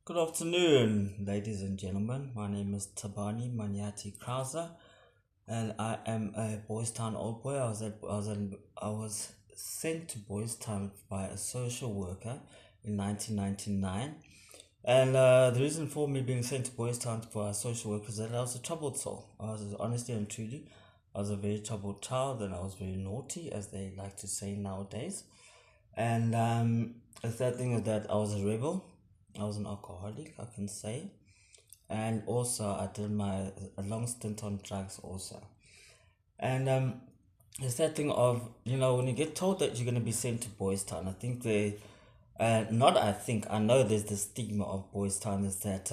Good afternoon, ladies and gentlemen. My name is Thabang Manyathi, and I am a Boys Town old boy. I was sent to Boys Town by a social worker in 1999, and the reason for me being sent to Boys Town by a social worker is that I was a troubled soul. I was honestly and truly, I was a very troubled child, and I was very naughty, as they like to say nowadays. And the third thing is that I was a rebel. I was an alcoholic, I can say, and also I did a long stint on drugs also. And it's that thing of when you get told that you're gonna be sent to Boys Town, I think not I think I know there's the stigma of Boys Town is that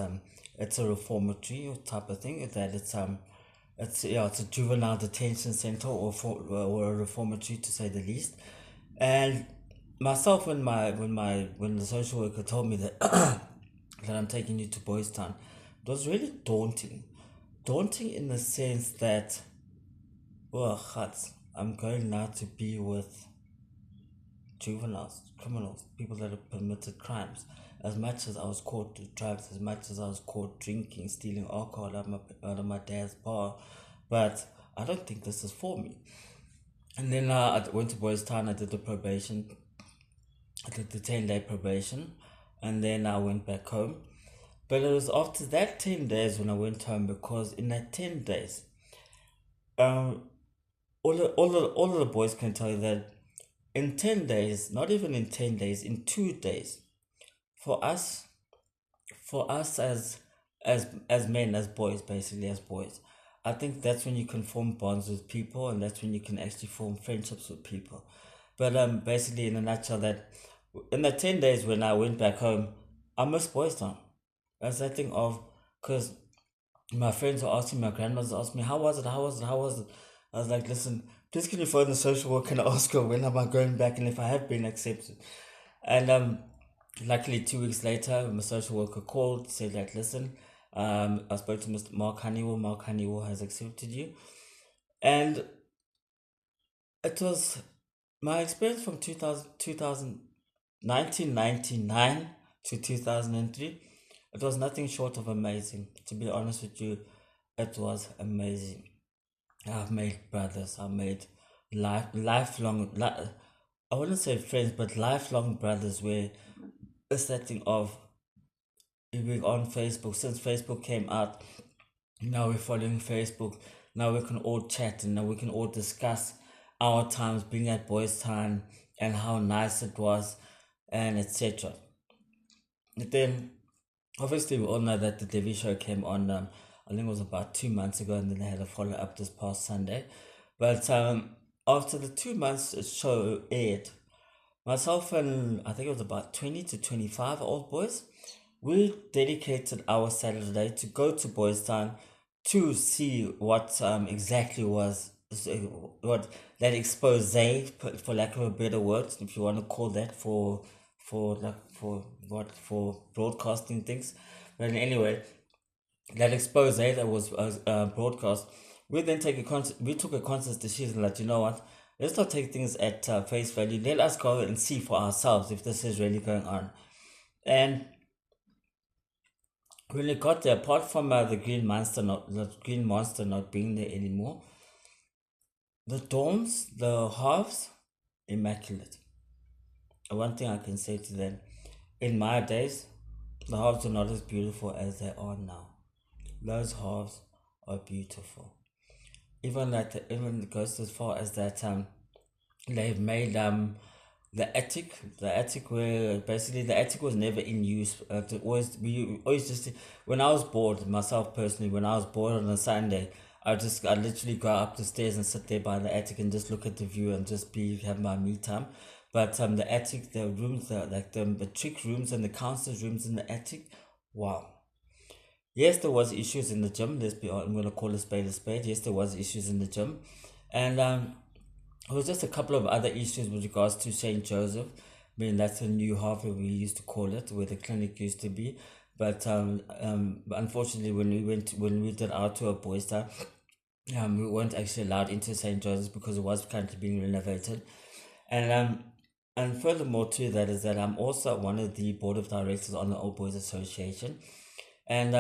it's a reformatory type of thing. That it's a juvenile detention center or a reformatory to say the least. And myself when the social worker told me that that I'm taking you to Boys Town, it was really daunting. Daunting in the sense that, well, guts, I'm going now to be with juveniles, criminals, people that have committed crimes. As much as I was caught with drugs, as much as I was caught drinking, stealing alcohol out of my dad's bar, but I don't think this is for me. And then I went to Boys Town. I did the probation. I did the 10-day probation, and then I went back home. But it was after that 10 days when I went home, because in that 10 days, um, all of the boys can tell you that in 10 days, not even in 10 days, in 2 days, for us, as men, as boys, basically as boys, I think that's when you can form bonds with people, and that's when you can actually form friendships with people. But basically, in a nutshell, that in the 10 days when I went back home, I missed Boys Town. That's that thing of, because my friends were asking, my grandmother's asked me, how was it? How was it? How was it? I was like, listen, please can you phone the social worker and ask her when am I going back and if I have been accepted. And luckily 2 weeks later, my social worker called, said like, listen, I spoke to Mr. Mark Honeywell. Mark Honeywell has accepted you. And it was my experience from 1999 to 2003. It was nothing short of amazing. To be honest with you, it was amazing. I've made brothers. I've made lifelong, I wouldn't say friends, but lifelong brothers, where it's that thing of being on Facebook. Since Facebook came out, now we're following Facebook. Now we can all chat, and now we can all discuss our times being at Boys Town and how nice it was, and etc. But then, obviously, we all know that the TV show came on. I think it was about 2 months ago, and then they had a follow up this past Sunday. But after the 2 months show aired, myself and I think it was about 20 to 25 old boys, we dedicated our Saturday to go to Boys Town to see what exactly was what that expose, for lack of a better word, if you want to call that, for broadcasting things. But anyway, that expose that was broadcast, we then we took a conscious decision that, you know what, let's not take things at face value. Let us go and see for ourselves if this is really going on. And when we got there, apart from the green monster not being there anymore, the dorms, the halves, immaculate. One thing I can say to them, in my days, the halves are not as beautiful as they are now. Those halves are beautiful. Even it goes as far as that they've made the attic where basically the attic was never in use. We always just, when I was bored, myself personally, when I was bored on a Sunday, I literally go up the stairs and sit there by the attic and just look at the view and just have my me time. But the attic, the rooms, the trick rooms and the counselors rooms in the attic, wow. Yes, there was issues in the gym. I'm gonna call a spade a spade. Yes, there was issues in the gym, and it was just a couple of other issues with regards to Saint Joseph. I mean, that's a new Harvey we used to call it, where the clinic used to be. But unfortunately, when we did our tour of Boys Town, we weren't actually allowed into Saint Joseph's because it was currently being renovated, and And furthermore to that is that I'm also one of the board of directors on the Old Boys Association. And